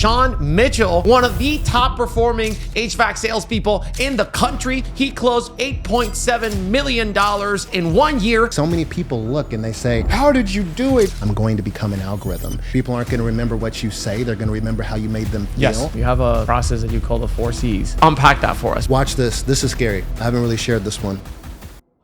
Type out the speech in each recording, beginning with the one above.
Sean Mitchell, one of the top performing HVAC salespeople in the country. He closed $8.7 million in 1 year. So many people look and they say, how did you do it? I'm going to become an algorithm. People aren't going to remember what you say. They're going to remember how you made them feel. Yes, you have a process that you call the 4 C's. Unpack that for us. Watch this. This is scary. I haven't really shared this one.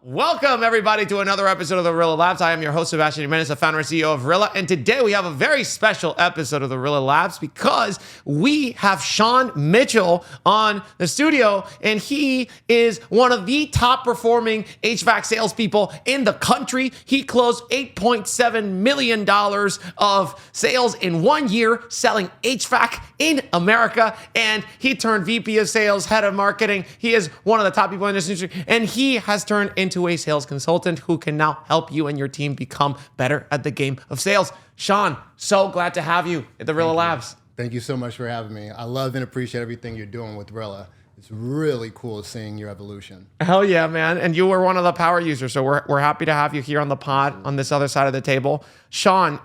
Welcome, everybody, to another episode of the Rilla Labs. I am your host, Sebastian, the founder and CEO of Rilla. And today we have a very special episode of the Rilla Labs because we have Sean Mitchell on the studio, and he is one of the top performing HVAC salespeople in the country. He closed $8.7 million of sales in 1 year selling HVAC in America, and he turned VP of sales, head of marketing. He is one of the top people in this industry, and he has turned into a sales consultant who can now help you and your team become better at the game of sales. Sean, so glad to have you at the Rilla Labs. Thank you so much for having me. I love and appreciate everything you're doing with Rilla. It's really cool seeing your evolution. Hell yeah, man. And you were one of the power users, so we're happy to have you here on the pod on this other side of the table. Sean,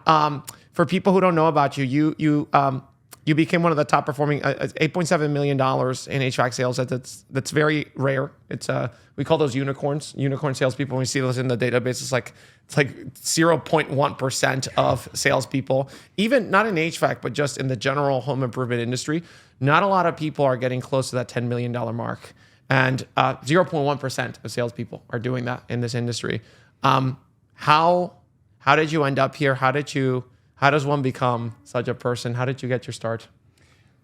for people who don't know about you, you became one of the top performing $8.7 million in HVAC sales. That's very rare. It's we call those unicorn salespeople. When we see those in the database, it's like 0.1% of salespeople, even not in HVAC, but just in the general home improvement industry. Not a lot of people are getting close to that $10 million mark, and 0.1% of salespeople are doing that in this industry. How did you end up here? How does one become such a person? How did you get your start?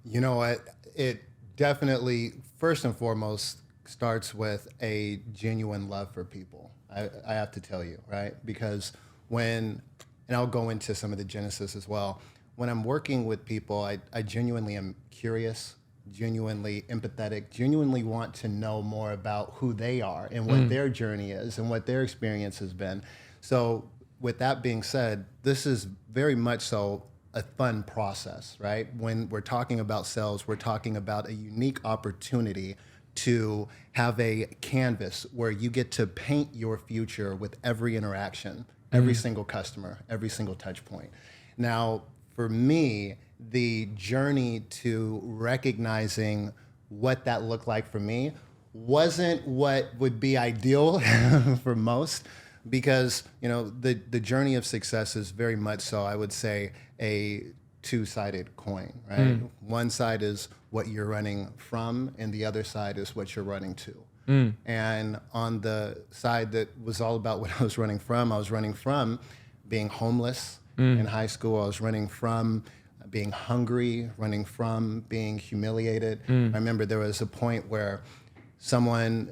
You know what? It definitely, first and foremost, starts with a genuine love for people. I have to tell you, right? Because and I'll go into some of the genesis as well. When I'm working with people, I genuinely am curious, genuinely empathetic, genuinely want to know more about who they are and what their journey is and what their experience has been. So with that being said, this is very much so a fun process, right? When we're talking about sales, we're talking about a unique opportunity to have a canvas where you get to paint your future with every interaction, every single customer, every single touch point. Now, for me, the journey to recognizing what that looked like for me wasn't what would be ideal for most. Because, the journey of success is very much so, I would say, a two-sided coin, right? One side is what you're running from, and the other side is what you're running to. And on the side that was all about what I was running from being homeless in high school. I was running from being hungry, running from being humiliated. I remember there was a point where someone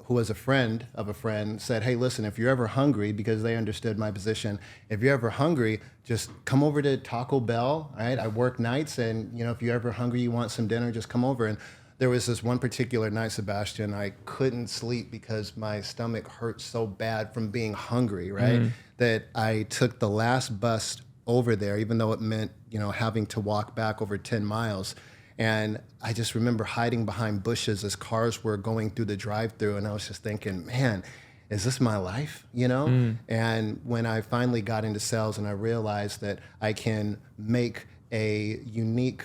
who was a friend of a friend said, hey, listen, if you're ever hungry, because they understood my position, if you're ever hungry, just come over to Taco Bell, right? I work nights, and if you're ever hungry, you want some dinner, just come over. And there was this one particular night, Sebastian, I couldn't sleep because my stomach hurt so bad from being hungry, right? That I took the last bus over there, even though it meant, having to walk back over 10 miles. And I just remember hiding behind bushes as cars were going through the drive-thru, and I was just thinking, man, is this my life, And when I finally got into sales and I realized that I can make a unique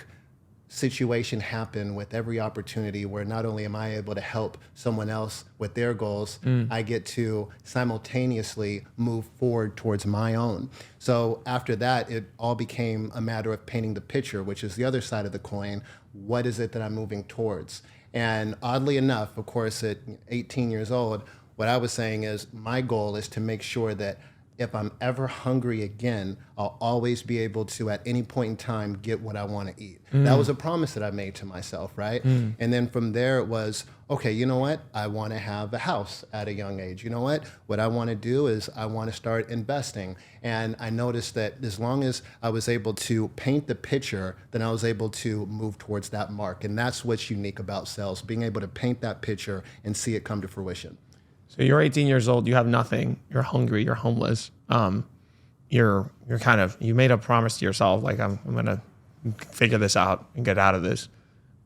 situation happen with every opportunity where not only am I able to help someone else with their goals, I get to simultaneously move forward towards my own. So after that, it all became a matter of painting the picture, which is the other side of the coin. What is it that I'm moving towards? And oddly enough, of course, at 18 years old, what I was saying is my goal is to make sure that if I'm ever hungry again, I'll always be able to, at any point in time, get what I want to eat. That was a promise that I made to myself, right? And then from there, it was, okay, you know what? I want to have a house at a young age. You know what I want to do is I want to start investing. And I noticed that as long as I was able to paint the picture, then I was able to move towards that mark. And that's what's unique about sales, being able to paint that picture and see it come to fruition. So you're 18 years old, you have nothing, you're hungry, you're homeless. You made a promise to yourself, like I'm gonna figure this out and get out of this.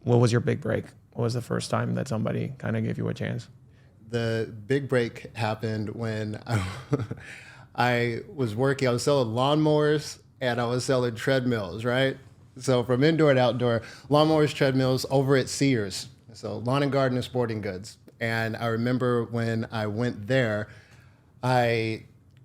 What was your big break? What was the first time that somebody kind of gave you a chance? The big break happened when I was working. I was selling lawnmowers and I was selling treadmills, right? So from indoor to outdoor, lawnmowers, treadmills over at Sears. So lawn and garden and sporting goods. And I remember when I went there, I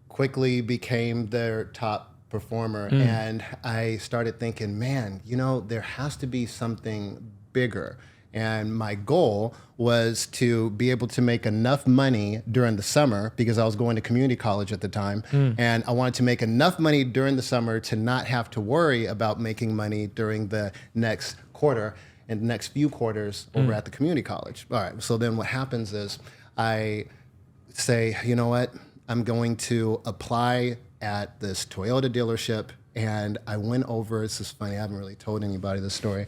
quickly became their top performer. And I started thinking, man, there has to be something bigger. And my goal was to be able to make enough money during the summer because I was going to community college at the time. And I wanted to make enough money during the summer to not have to worry about making money during the next quarter and the next few quarters over at the community college. All right, so then what happens is I say, you know what? I'm going to apply at this Toyota dealership. And I went over, this is funny, I haven't really told anybody this story.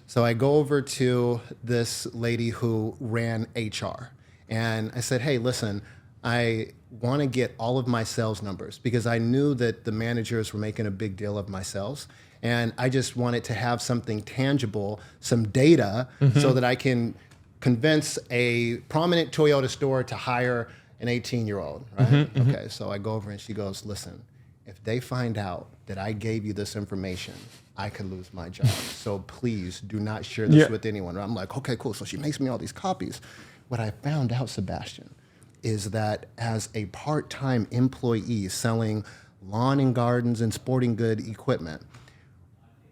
So I go over to this lady who ran HR. And I said, hey, listen, I want to get all of my sales numbers because I knew that the managers were making a big deal of my sales. And I just wanted to have something tangible, some data, so that I can convince a prominent Toyota store to hire an 18-year-old, right? Okay, so I go over and she goes, listen, if they find out that I gave you this information, I could lose my job. So please do not share this with anyone. I'm like, okay, cool. So she makes me all these copies. What I found out, Sebastian, is that as a part-time employee selling lawn and gardens and sporting good equipment,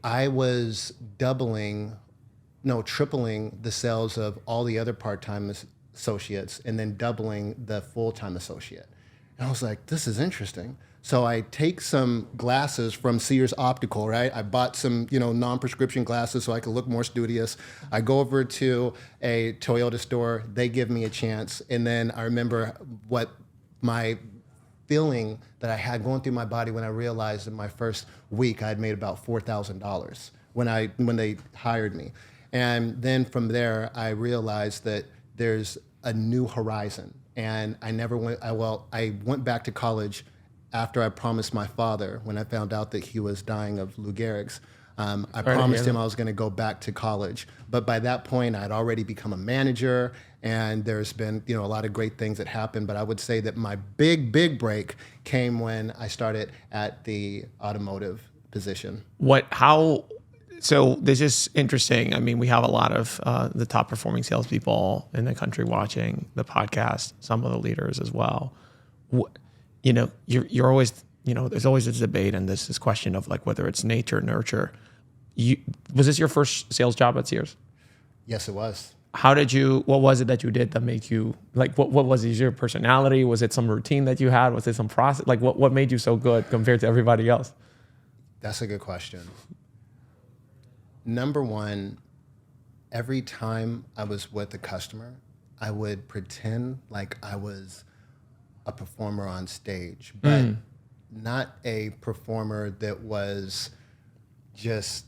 I was tripling the sales of all the other part-time associates and then doubling the full-time associate. And I was like, this is interesting. So I take some glasses from Sears Optical, right? I bought some, non-prescription glasses so I could look more studious. I go over to a Toyota store. They give me a chance. And then I remember what my feeling that I had going through my body when I realized in my first week I had made about $4,000 when they hired me. And then from there, I realized that there's a new horizon. And I went back to college after I promised my father, when I found out that he was dying of Lou Gehrig's. I promised him I was going to go back to college. But by that point, I'd already become a manager, and there's been a lot of great things that happened. But I would say that my big break came when I started at the automotive position. So this is interesting. I mean, we have a lot of the top performing salespeople in the country watching the podcast, some of the leaders as well. You're always, there's always this debate and this question of like whether it's nature, nurture. Was this your first sales job at Sears? Yes, it was. What was it that you did that made you, like, what was it? Your personality? Was it some routine that you had? Was it some process? Like, what made you so good compared to everybody else? That's a good question. Number one, every time I was with a customer, I would pretend like I was a performer on stage, but not a performer that was just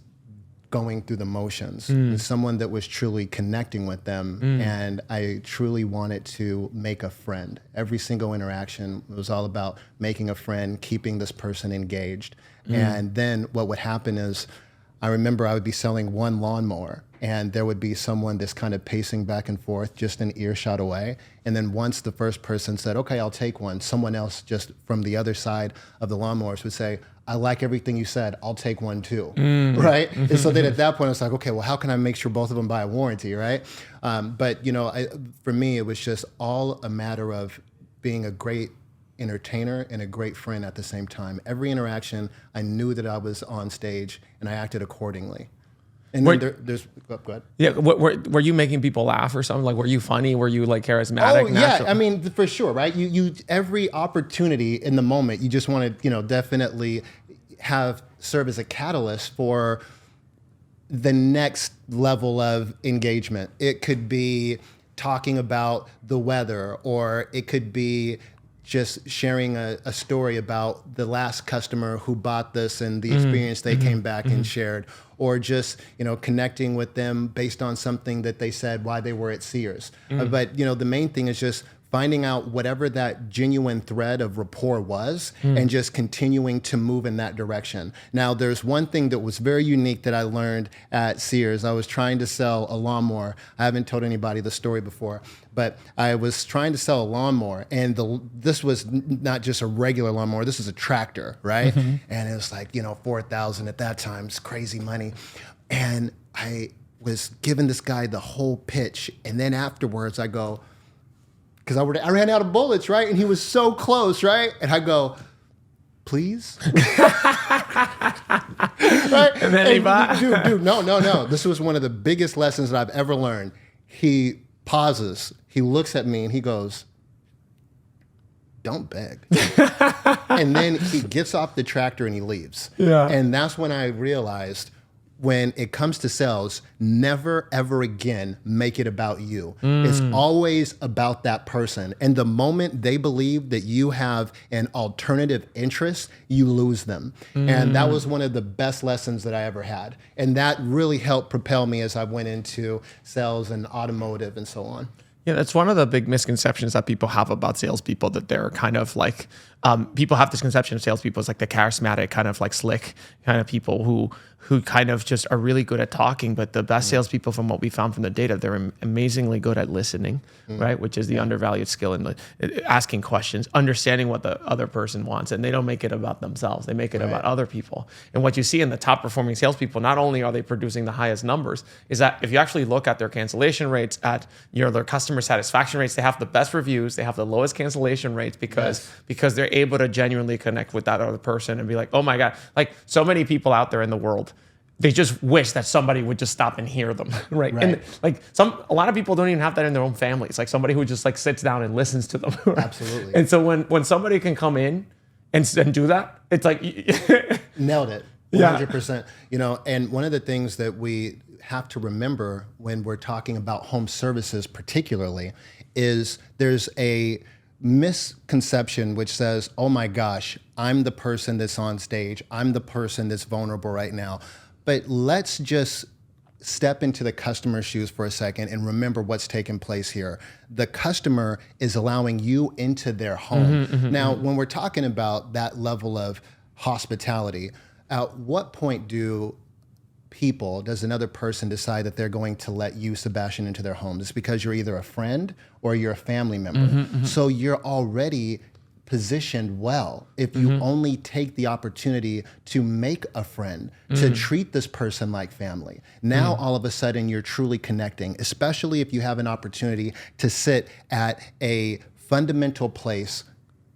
going through the motions. Someone that was truly connecting with them, and I truly wanted to make a friend. Every single interaction was all about making a friend, keeping this person engaged. And then what would happen is, I remember I would be selling one lawnmower, and there would be someone that's kind of pacing back and forth just an earshot away. And then once the first person said, okay, I'll take one, someone else just from the other side of the lawnmowers would say, I like everything you said, I'll take one too, right? And so then at that point, it's like, okay, well, how can I make sure both of them buy a warranty, right? But for me, it was just all a matter of being a great entertainer and a great friend at the same time. Every interaction, I knew that I was on stage, and I acted accordingly. And then go ahead. Yeah, were you making people laugh or something? Like, were you funny? Were you like charismatic? Oh, yeah, I mean, for sure, right? You every opportunity in the moment, you just want to, definitely serve as a catalyst for the next level of engagement. It could be talking about the weather, or it could be just sharing a story about the last customer who bought this and the experience they came back and shared, or just, connecting with them based on something that they said while they were at Sears. But, the main thing is just finding out whatever that genuine thread of rapport was and just continuing to move in that direction. Now, there's one thing that was very unique that I learned at Sears. I was trying to sell a lawnmower. I haven't told anybody the story before, but I was trying to sell a lawnmower, and this was not just a regular lawnmower. This is a tractor, right? And it was like, $4,000 at that time. It's crazy money. And I was giving this guy the whole pitch, and then afterwards I go, because I ran out of bullets, right? And he was so close, right? And I go, please? Right? And then he bought. Dude, no. This was one of the biggest lessons that I've ever learned. He pauses, he looks at me, and he goes, don't beg. And then he gets off the tractor and he leaves. Yeah. And that's when I realized, when it comes to sales, never, ever again make it about you. It's always about that person. And the moment they believe that you have an alternative interest, you lose them. And that was one of the best lessons that I ever had. And that really helped propel me as I went into sales and automotive and so on. Yeah, that's one of the big misconceptions that people have about salespeople, that they're kind of like, people have this conception of salespeople as like the charismatic, kind of like slick kind of people who kind of just are really good at talking. But the best salespeople, from what we found from the data, they're amazingly good at listening, right? Which is the undervalued skill in asking questions, understanding what the other person wants. And they don't make it about themselves. They make it about other people. And what you see in the top performing salespeople, not only are they producing the highest numbers, is that if you actually look at their cancellation rates, at their customer satisfaction rates, they have the best reviews, they have the lowest cancellation rates because they're able to genuinely connect with that other person and be like, oh my God, like so many people out there in the world, they just wish that somebody would just stop and hear them, right? And like a lot of people don't even have that in their own families. Like somebody who just like sits down and listens to them. Right? Absolutely. And so when somebody can come in and do that, it's like nailed it, 100%. And one of the things that we have to remember when we're talking about home services, particularly, is there's a misconception which says, oh my gosh, I'm the person that's on stage, I'm the person that's vulnerable right now. But let's just step into the customer's shoes for a second and remember what's taking place here. The customer is allowing you into their home. Now, when we're talking about that level of hospitality, at what point does another person decide that they're going to let you, Sebastian, into their home? It's because you're either a friend or you're a family member. So you're already positioned well if you only take the opportunity to make a friend, to treat this person like family. Now, all of a sudden, you're truly connecting, especially if you have an opportunity to sit at a fundamental place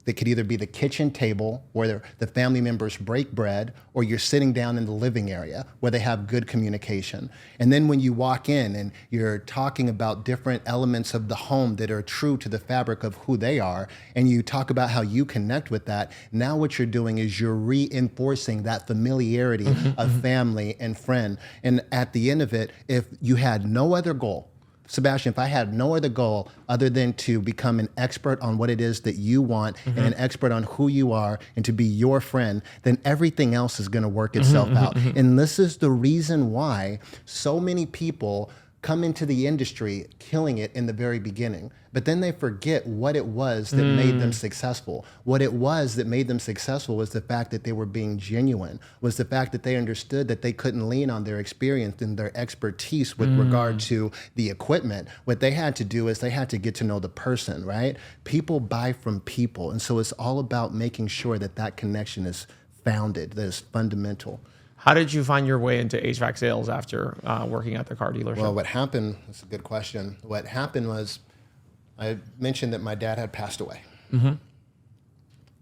that could either be the kitchen table where the family members break bread, or you're sitting down in the living area where they have good communication. And then when you walk in and you're talking about different elements of the home that are true to the fabric of who they are, and you talk about how you connect with that, now what you're doing is you're reinforcing that familiarity of family and friend. And at the end of it, if you had no other goal, Sebastian, if I had no other goal other than to become an expert on what it is that you want and an expert on who you are and to be your friend, then everything else is going to work itself out. And this is the reason why so many people come into the industry killing it in the very beginning, but then they forget what it was that made them successful. What it was that made them successful was the fact that they were being genuine, was the fact that they understood that they couldn't lean on their experience and their expertise with regard to the equipment. What they had to do is they had to get to know the person, right? People buy from people. And so it's all about making sure that that connection is founded, that is fundamental. How did you find your way into HVAC sales after working at the car dealership? Well, what happened, that's a good question. What happened was, I mentioned that my dad had passed away.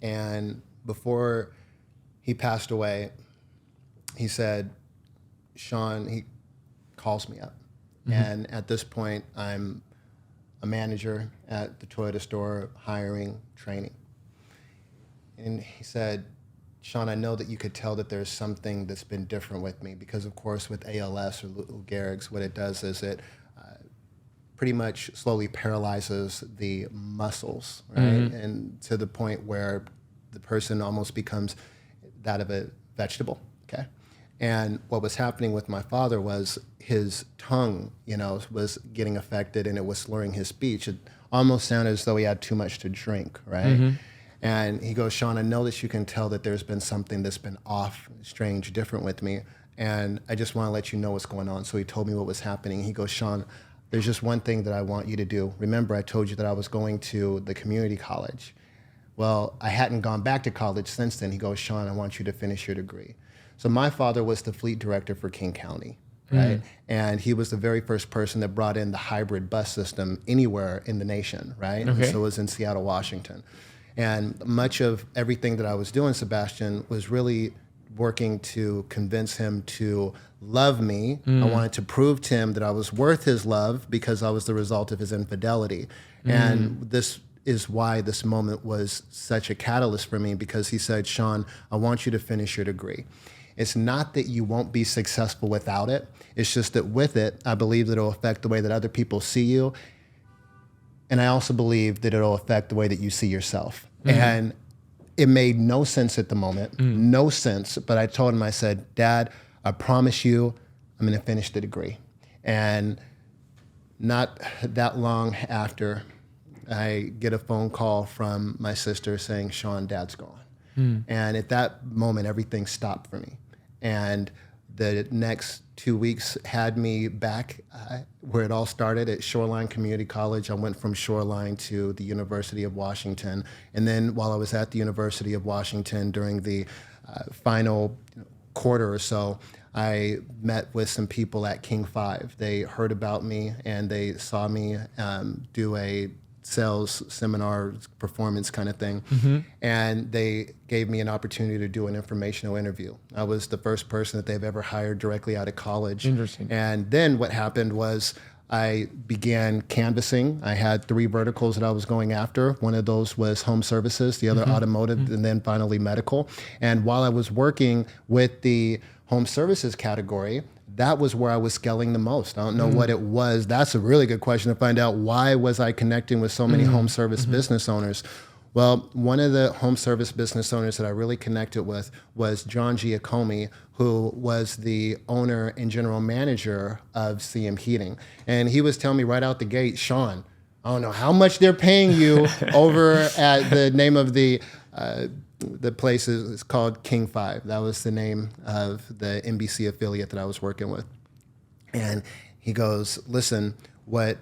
And before he passed away, he said, Sean, he calls me up. And at this point, I'm a manager at the Toyota store, hiring, training. And he said, Sean, I know that you could tell that there's something that's been different with me, because, of course, with ALS or Lou Gehrig's, what it does is it pretty much slowly paralyzes the muscles, right? And to the point where the person almost becomes that of a vegetable, okay? And what was happening with my father was his tongue, was getting affected and it was slurring his speech. It almost sounded as though he had too much to drink, right? And he goes, Sean, I know that you can tell that there's been something that's been off, strange, different with me. And I just want to let you know what's going on. So he told me what was happening. He goes, Sean, there's just one thing that I want you to do. Remember, I told you that I was going to the community college. Well, I hadn't gone back to college since then. He goes, Sean, I want you to finish your degree. So my father was the fleet director for King County, right? And he was the very first person that brought in the hybrid bus system anywhere in the nation, right? Okay. So it was in Seattle, Washington. And much of everything that I was doing, Sebastian, was really working to convince him to love me. I wanted to prove to him that I was worth his love because I was the result of his infidelity. And this is why this moment was such a catalyst for me, because he said, Sean, I want you to finish your degree. It's not that you won't be successful without it. It's just that with it, I believe that it'll affect the way that other people see you. And I also believe that it'll affect the way that you see yourself. And it made no sense at the moment, no sense. But I told him, I said, Dad, I promise you, I'm going to finish the degree. And not that long after, I get a phone call from my sister saying, Sean, Dad's gone. And at that moment, everything stopped for me. And the next 2 weeks had me back where it all started at Shoreline Community College. I went from Shoreline to the University of Washington. And then while I was at the University of Washington during the final quarter or so, I met with some people at King 5. They heard about me and they saw me do a sales seminar, performance kind of thing. And they gave me an opportunity to do an informational interview. I was the first person that they've ever hired directly out of college. Interesting. And then what happened was I began canvassing. I had 3 verticals that I was going after. One of those was home services, the other automotive, and then finally medical. And while I was working with the home services category, that was where I was scaling the most. I don't know what it was. That's a really good question to find out. Why was I connecting with so many home service business owners? Well, one of the home service business owners that I really connected with was John Giacomi, who was the owner and general manager of CM Heating. And he was telling me right out the gate, Sean, I don't know how much they're paying you over at the name of the place is called King 5. That was the name of the NBC affiliate that I was working with. And he goes, listen, what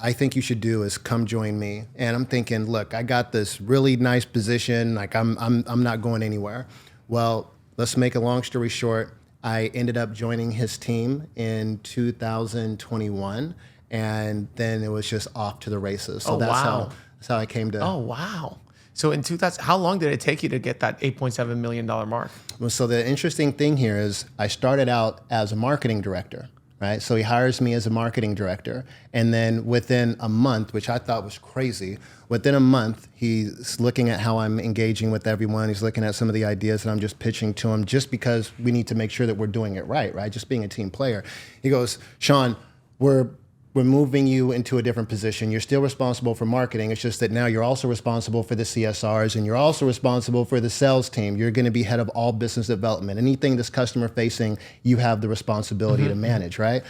I think you should do is come join me. And I'm thinking, look, I got this really nice position. Like I'm not going anywhere. Well, let's make a long story short. I ended up joining his team in 2021. And then it was just off to the races. So that's how I came to. Oh, wow. So in 2000, how long did it take you to get that $8.7 million mark? Well, so the interesting thing here is I started out as a marketing director, right? So he hires me as a marketing director. And then within a month, which I thought was crazy, within a month, he's looking at how I'm engaging with everyone. He's looking at some of the ideas that I'm just pitching to him just because we need to make sure that we're doing it right? Just being a team player. He goes, Sean, we're moving you into a different position. You're still responsible for marketing. It's just that now you're also responsible for the CSRs and you're also responsible for the sales team. You're going to be head of all business development. Anything that's customer facing, you have the responsibility to manage, right?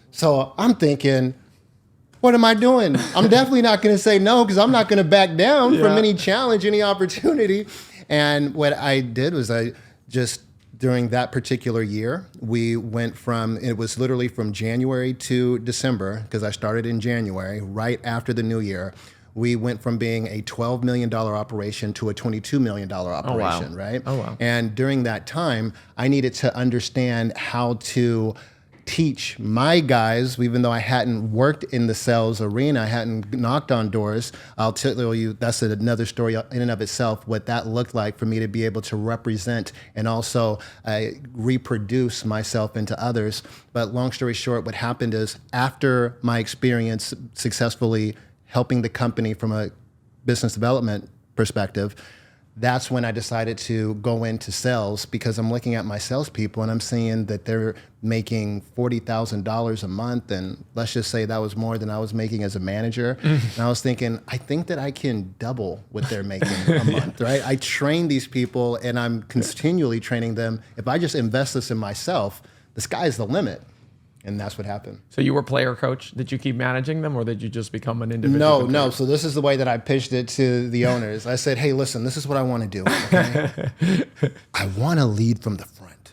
So I'm thinking, what am I doing? I'm definitely not going to say no because I'm not going to back down from any challenge, any opportunity. And what I did was I just during that particular year, we went from, it was literally from January to December, because I started in January, right after the new year, we went from being a $12 million operation to a $22 million operation, right? Oh, wow. And during that time, I needed to understand how to teach my guys, even though I hadn't worked in the sales arena, I hadn't knocked on doors. I'll tell you, that's another story in and of itself, what that looked like for me to be able to represent and also reproduce myself into others. But long story short, what happened is after my experience successfully helping the company from a business development perspective, that's when I decided to go into sales, because I'm looking at my salespeople and I'm seeing that they're making $40,000 a month. And let's just say that was more than I was making as a manager. And I was thinking, I think that I can double what they're making a month, right? I train these people and I'm continually training them. If I just invest this in myself, the sky's the limit. And that's what happened. So you were player coach. Did you keep managing them, or did you just become an individual? No. So this is the way that I pitched it to the owners. I said, hey, listen, this is what I want to do. Okay? I want to lead from the front.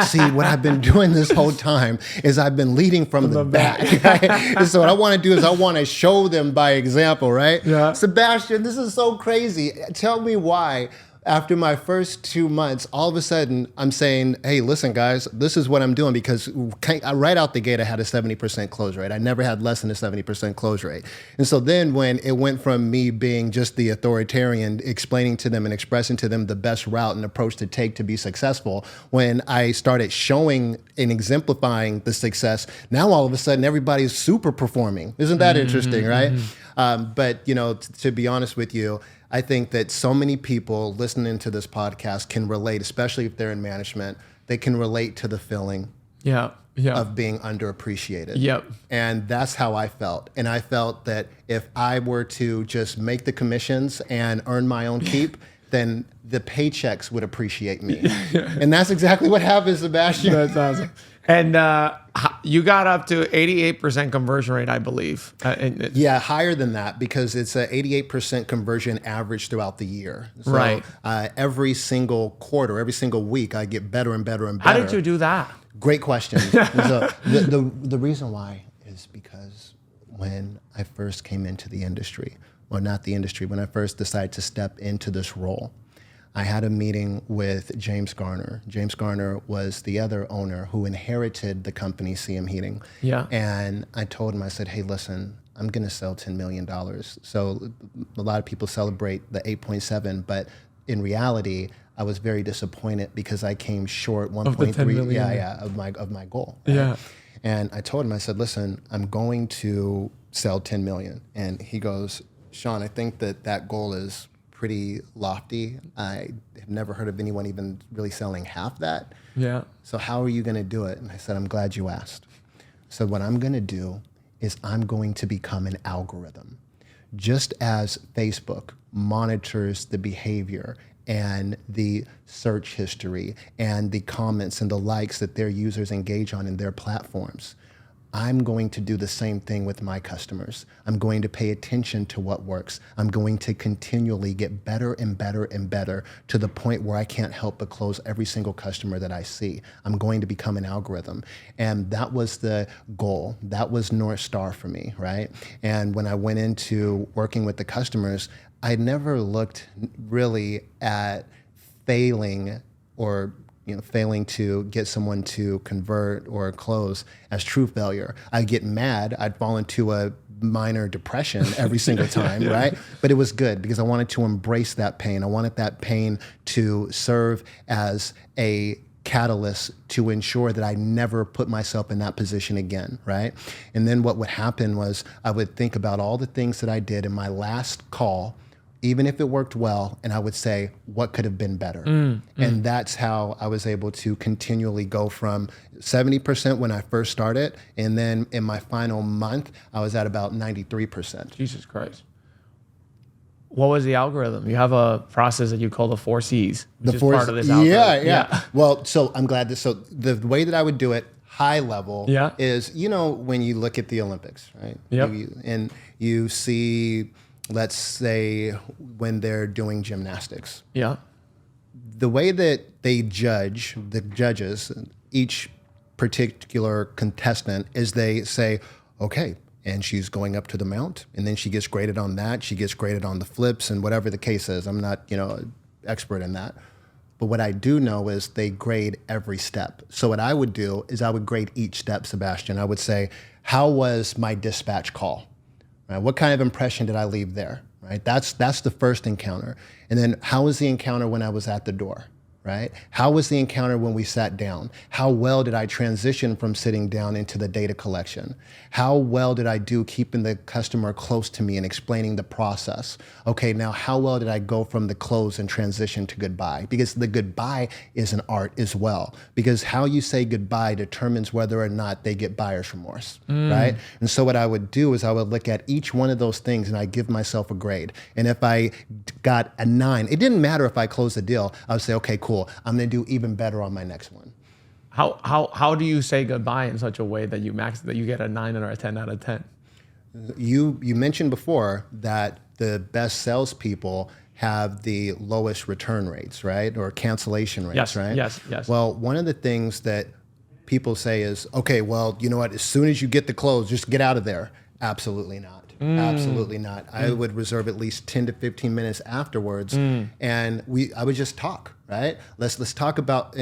See, what I've been doing this whole time is I've been leading from the back. Right? And so what I want to do is I want to show them by example, right? Yeah. Sebastian, this is so crazy. Tell me why. After my first 2 months, all of a sudden, I'm saying, hey, listen, guys, this is what I'm doing, because right out the gate, I had a 70% close rate. I never had less than a 70% close rate. And so then when it went from me being just the authoritarian, explaining to them and expressing to them the best route and approach to take to be successful, when I started showing and exemplifying the success, now all of a sudden, everybody's super performing. Isn't that interesting, right? But, to be honest with you, I think that so many people listening to this podcast can relate, especially if they're in management. They can relate to the feeling of being underappreciated. Yep. And that's how I felt. And I felt that if I were to just make the commissions and earn my own keep, then the paychecks would appreciate me. And that's exactly what happened, Sebastian. That's awesome. And you got up to 88% conversion rate, I believe. Yeah, higher than that, because it's an 88% conversion average throughout the year. So, right. Every single quarter, every single week, I get better and better and better. How did you do that? Great question. So the reason why is because when I first came into the industry, or not the industry, when I first decided to step into this role, I had a meeting with James Garner. James Garner was the other owner who inherited the company CM Heating. Yeah. And I told him, I said, hey, listen, I'm going to sell $10 million. So a lot of people celebrate the 8.7, but in reality, I was very disappointed because I came short 1.3 of my goal. Right? Yeah. And I told him, I said, listen, I'm going to sell 10 million. And he goes, Sean, I think that goal is pretty lofty. I have never heard of anyone even really selling half that. Yeah. So how are you going to do it? And I said, I'm glad you asked. So what I'm going to do is I'm going to become an algorithm. Just as Facebook monitors the behavior and the search history and the comments and the likes that their users engage on in their platforms, I'm going to do the same thing with my customers. I'm going to pay attention to what works. I'm going to continually get better and better and better to the point where I can't help but close every single customer that I see. I'm going to become an algorithm. And that was the goal. That was North Star for me, right? And when I went into working with the customers, I never looked really at failing or failing to get someone to convert or close as true failure. I'd get mad. I'd fall into a minor depression every single time, right? But it was good because I wanted to embrace that pain. I wanted that pain to serve as a catalyst to ensure that I never put myself in that position again, right? And then what would happen was I would think about all the things that I did in my last call, even if it worked well, and I would say, what could have been better? And that's how I was able to continually go from 70% when I first started, and then in my final month, I was at about 93%. Jesus Christ. What was the algorithm? You have a process that you call the 4 C's, which is part of this algorithm. Yeah. Well, so I'm glad that, so the way that I would do it, high level, is, when you look at the Olympics, right? Yep. And you see, let's say when they're doing gymnastics. Yeah. The way that they judge, the judges, each particular contestant, is they say, okay, and she's going up to the mount, and then she gets graded on that. She gets graded on the flips and whatever the case is. I'm not, expert in that. But what I do know is they grade every step. So what I would do is I would grade each step, Sebastian. I would say, how was my dispatch call? Right? What kind of impression did I leave there? Right? That's the first encounter. And then how was the encounter when I was at the door? right? How was the encounter when we sat down? How well did I transition from sitting down into the data collection? How well did I do keeping the customer close to me and explaining the process? Okay, now how well did I go from the close and transition to goodbye? Because the goodbye is an art as well. Because how you say goodbye determines whether or not they get buyer's remorse, right? And so what I would do is I would look at each one of those things and I give myself a grade. And if I got a 9, it didn't matter if I closed the deal. I would say, okay, cool. I'm going to do even better on my next one. How do you say goodbye in such a way that you get a 9 or a 10 out of 10? You mentioned before that the best salespeople have the lowest return rates, right? Or cancellation rates, Yes, right? yes. Well, one of the things that people say is, okay, well, you know what? As soon as you get the close, just get out of there. Absolutely not. Absolutely not. I would reserve at least 10 to 15 minutes afterwards, and I would just talk, right? Let's talk about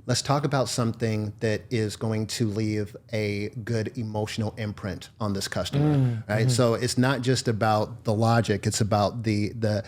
let's talk about something that is going to leave a good emotional imprint on this customer, right? So it's not just about the logic; it's about the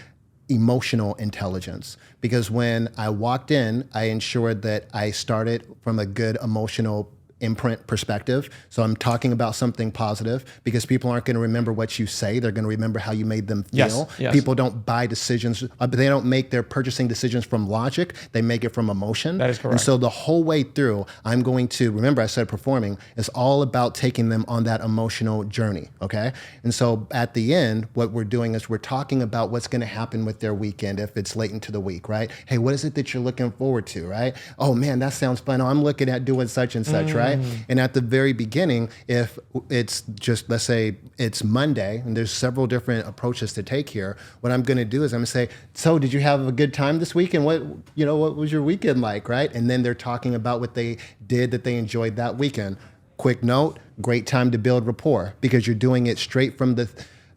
emotional intelligence. Because when I walked in, I ensured that I started from a good emotional imprint perspective. So I'm talking about something positive, because people aren't going to remember what you say. They're going to remember how you made them feel. Yes. People don't buy decisions, but they don't make their purchasing decisions from logic. They make it from emotion. That is correct. And so the whole way through, I'm going to, remember I said performing, is all about taking them on that emotional journey, okay? And so at the end, what we're doing is we're talking about what's going to happen with their weekend if it's late into the week, right? Hey, what is it that you're looking forward to, right? Oh man, that sounds fun. Oh, I'm looking at doing such and such, right? And at the very beginning, if it's just, let's say it's Monday, and there's several different approaches to take here, what I'm going to do is I'm going to say, so did you have a good time this week? And what was your weekend like, right? And then they're talking about what they did that they enjoyed that weekend. Quick note, great time to build rapport, because you're doing it straight from the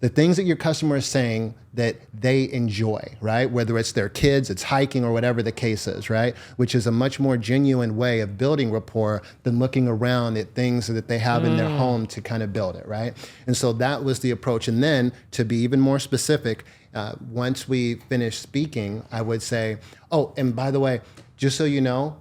things that your customer is saying that they enjoy, right? Whether it's their kids, it's hiking, or whatever the case is, right? Which is a much more genuine way of building rapport than looking around at things that they have in their home to kind of build it, right? And so that was the approach. And then to be even more specific, once we finished speaking, I would say, oh, and by the way, just so you know,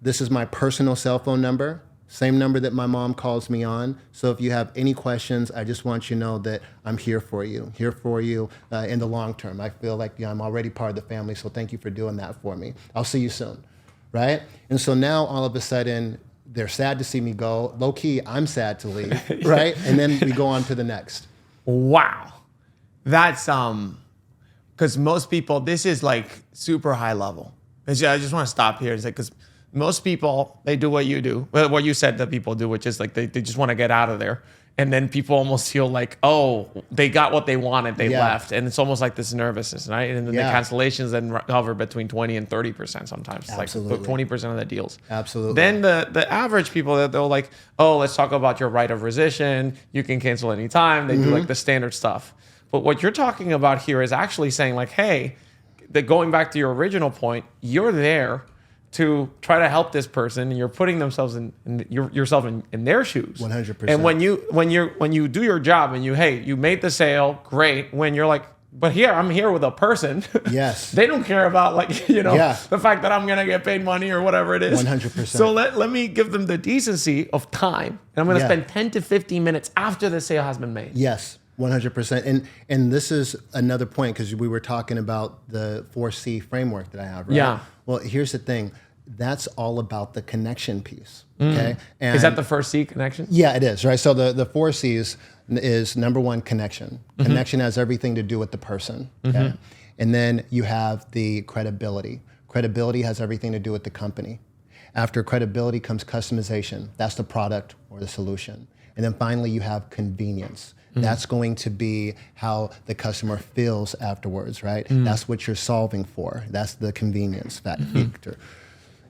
this is my personal cell phone number. Same number that my mom calls me on. So if you have any questions, I just want you to know that I'm here for you in the long term. I feel like I'm already part of the family, so thank you for doing that for me. I'll see you soon, right? And so now all of a sudden, they're sad to see me go. Low key, I'm sad to leave, right? And then we go on to the next. Wow. That's, because most people, this is like super high level. I just want to stop here. It's like, because most people, they do what you do, what you said that people do, which is like they just want to get out of there. And then people almost feel like, oh, they got what they wanted, they left. And it's almost like this nervousness, right? And then the cancellations then hover between 20 and 30% sometimes. It's like 20% of the deals. Absolutely. Then the average people, they'll like, oh, let's talk about your right of rescission. You can cancel anytime. They do like the standard stuff. But what you're talking about here is actually saying like, hey, going back to your original point, you're there to try to help this person, and you're putting yourself in their shoes. 100%. And when you do your job and you made the sale, great. When you're like, but here I'm here with a person. Yes. They don't care about the fact that I'm gonna get paid money or whatever it is. 100%. So let me give them the decency of time, and I'm gonna spend 10 to 15 minutes after the sale has been made. Yes. 100%. And this is another point, because we were talking about the 4C framework that I have, right? Yeah. Well, here's the thing. That's all about the connection piece, okay? And is that the first C, connection? Yeah, it is, right? So the 4 C's is number one, connection. Connection has everything to do with the person, okay? And then you have the credibility. Credibility has everything to do with the company. After credibility comes customization. That's the product or the solution. And then finally, you have convenience. That's going to be how the customer feels afterwards, right? That's what you're solving for. That's the convenience factor.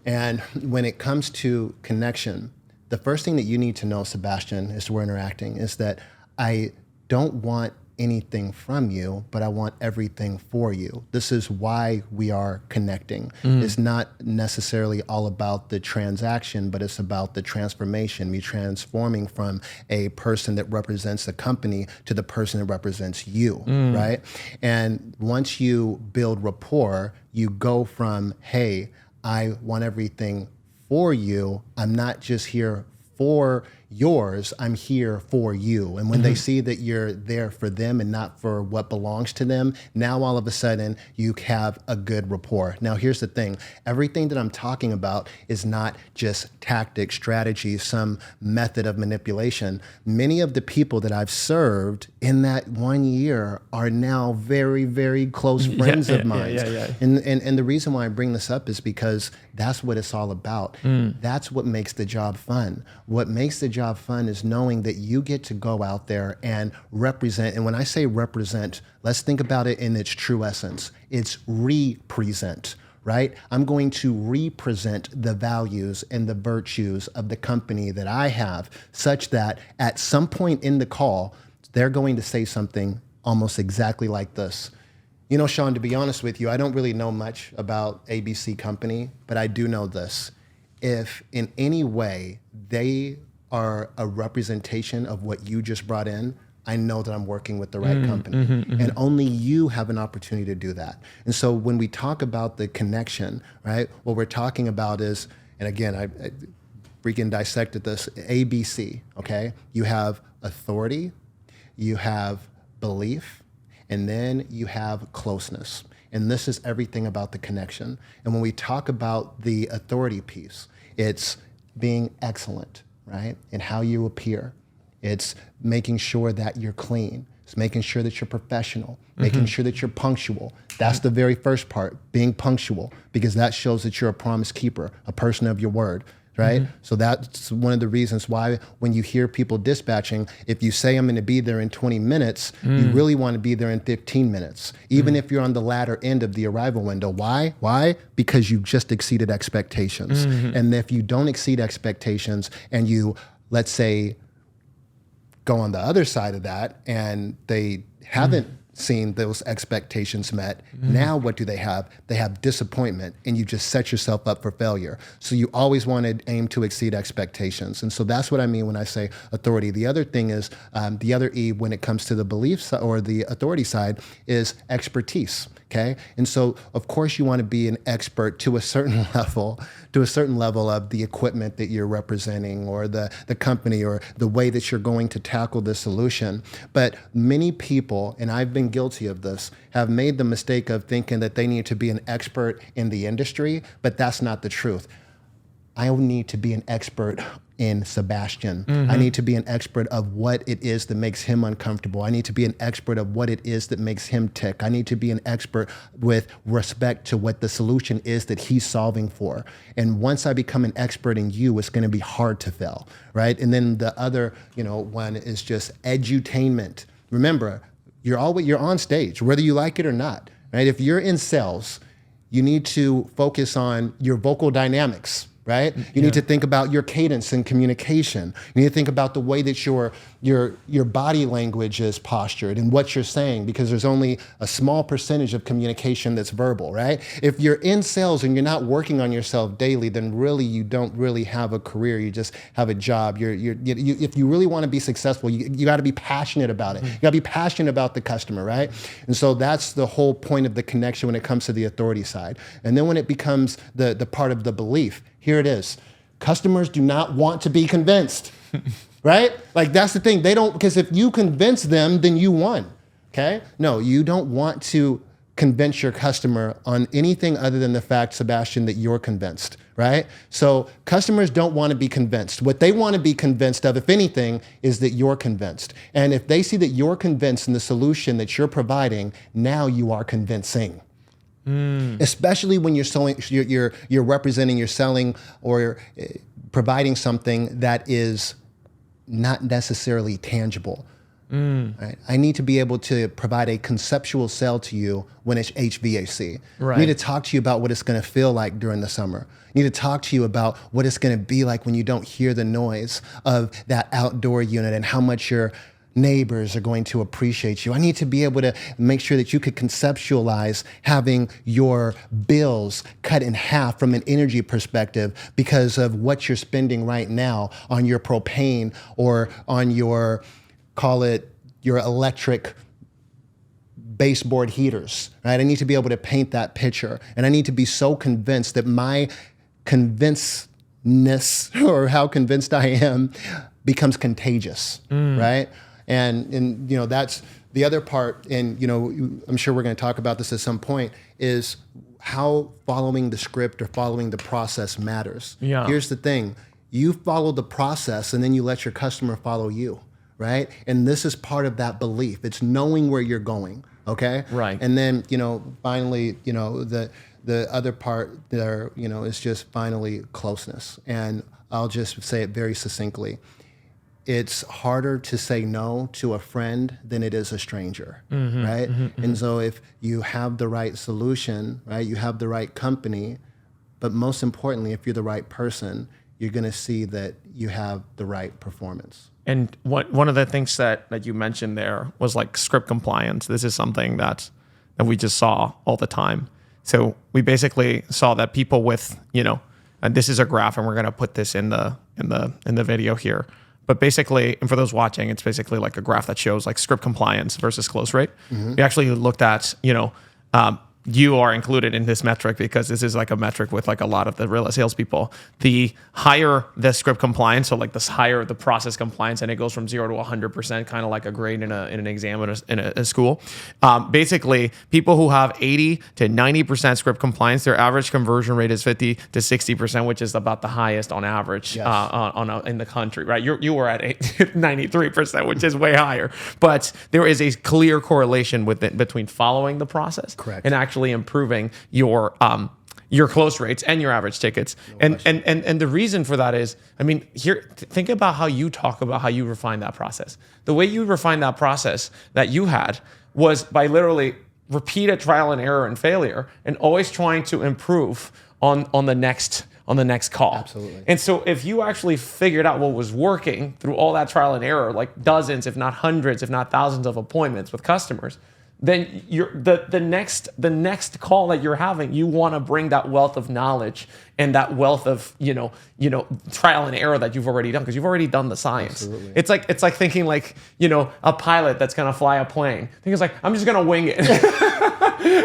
And when it comes to connection, the first thing that you need to know, Sebastian, as we're interacting, is that I don't want anything from you, but I want everything for you. This is why we are connecting. It's not necessarily all about the transaction, but it's about the transformation, me transforming from a person that represents the company to the person that represents you, right? And once you build rapport, you go from, hey, I want everything for you. I'm not just here for yours, I'm here for you. And when they see that you're there for them and not for what belongs to them, now all of a sudden you have a good rapport. Now here's the thing, everything that I'm talking about is not just tactics, strategy, some method of manipulation. Many of the people that I've served in that 1 year are now very, very close friends of mine. And the reason why I bring this up is because that's what it's all about. That's what makes the job fun. What makes the job fun is knowing that you get to go out there and represent. And when I say represent, let's think about it in its true essence. It's represent, right? I'm going to represent the values and the virtues of the company that I have, such that at some point in the call, they're going to say something almost exactly like this. You know, Sean, to be honest with you, I don't really know much about ABC Company, but I do know this. If in any way they are a representation of what you just brought in, I know that I'm working with the right company. And only you have an opportunity to do that. And so when we talk about the connection, right, what we're talking about is, and again, I freaking dissected this, ABC, okay? You have authority, you have belief, and then you have closeness. And this is everything about the connection. And when we talk about the authority piece, it's being excellent, right? In how you appear. It's making sure that you're clean. It's making sure that you're professional, making sure that you're punctual. That's the very first part, being punctual, because that shows that you're a promise keeper, a person of your word, right? So that's one of the reasons why when you hear people dispatching, if you say I'm going to be there in 20 minutes, you really want to be there in 15 minutes, even if you're on the latter end of the arrival window. Why? Why? Because you've just exceeded expectations. And if you don't exceed expectations and you, let's say, go on the other side of that and they haven't seen those expectations met, now what do they have? They have disappointment, and you just set yourself up for failure. So you always want to aim to exceed expectations. And so that's what I mean when I say authority. The other thing is, the other E when it comes to the beliefs or the authority side is expertise. Okay. And so of course you want to be an expert to a certain level, of the equipment that you're representing or the company or the way that you're going to tackle the solution. But many people, and I've been guilty of this, have made the mistake of thinking that they need to be an expert in the industry, but that's not the truth. I need to be an expert in Sebastian. I need to be an expert of what it is that makes him uncomfortable. I need to be an expert of what it is that makes him tick. I need to be an expert with respect to what the solution is that he's solving for. And once I become an expert in you, it's going to be hard to fail, right? And then the other, one is just edutainment. Remember, you're on stage, whether you like it or not, right? If you're in sales, you need to focus on your vocal dynamics, right? You need to think about your cadence and communication. You need to think about the way that your body language is postured and what you're saying, because there's only a small percentage of communication that's verbal, right? If you're in sales and you're not working on yourself daily, then really you don't really have a career. You just have a job. If you really want to be successful, you got to be passionate about it. You got to be passionate about the customer, right? And so that's the whole point of the connection when it comes to the authority side. And then when it becomes the part of the belief, here it is. Customers do not want to be convinced, right? Like that's the thing. They don't, because if you convince them, then you won, okay? No, you don't want to convince your customer on anything other than the fact, Sebastian, that you're convinced, right? So customers don't want to be convinced. What they want to be convinced of, if anything, is that you're convinced. And if they see that you're convinced in the solution that you're providing, now you are convincing. Especially when you're selling, you're representing, you're selling or providing something that is not necessarily tangible. Right? I need to be able to provide a conceptual sell to you when it's HVAC. Right. I need to talk to you about what it's going to feel like during the summer. I need to talk to you about what it's going to be like when you don't hear the noise of that outdoor unit and how much you're neighbors are going to appreciate you. I need to be able to make sure that you could conceptualize having your bills cut in half from an energy perspective because of what you're spending right now on your propane or on your, call it your electric baseboard heaters, right? I need to be able to paint that picture. And I need to be so convinced that my convincedness or how convinced I am becomes contagious, right? And you know, that's the other part, and you know, I'm sure we're going to talk about this at some point, is how following the script or following the process matters. Yeah. Here's the thing. You follow the process and then you let your customer follow you, right? And this is part of that belief. It's knowing where you're going, okay? Right. And then, you know, finally, you know, the other part there, you know, is just finally closeness. And I'll just say it very succinctly. It's harder to say no to a friend than it is a stranger, right? And so if you have the right solution, right, you have the right company, but most importantly, if you're the right person, you're going to see that you have the right performance. And one of the things that you mentioned there was like script compliance. This is something that we just saw all the time. So we basically saw that people with, you know, and this is a graph, and we're going to put this in the video here. But basically, and for those watching, it's basically like a graph that shows like script compliance versus close rate. We actually looked at, you know, you are included in this metric because this is like a metric with like a lot of the Rilla salespeople. The higher the script compliance, so like the higher the process compliance, and it goes from 0 to 100%, kind of like a grade in an exam in a school. Basically, people who have 80 to 90% script compliance, their average conversion rate is 50 to 60%, which is about the highest on average Yes. in the country, right? You were at 93%, which is way higher. But there is a clear correlation between following the process Correct. and actually improving your close rates and your average tickets. And the reason for that is, I mean, think about how you talk about how you refine that process. The way you refine that process that you had was by literally repeated trial and error and failure and always trying to improve on the next call. Absolutely. And so if you actually figured out what was working through all that trial and error, like dozens, if not hundreds, if not thousands of appointments with customers, then the next call that you're having, you want to bring that wealth of knowledge and that wealth of you know trial and error that you've already done, because you've already done the science. Absolutely. It's like thinking like, you know, a pilot that's gonna fly a plane. I think it's like, I'm just gonna wing it.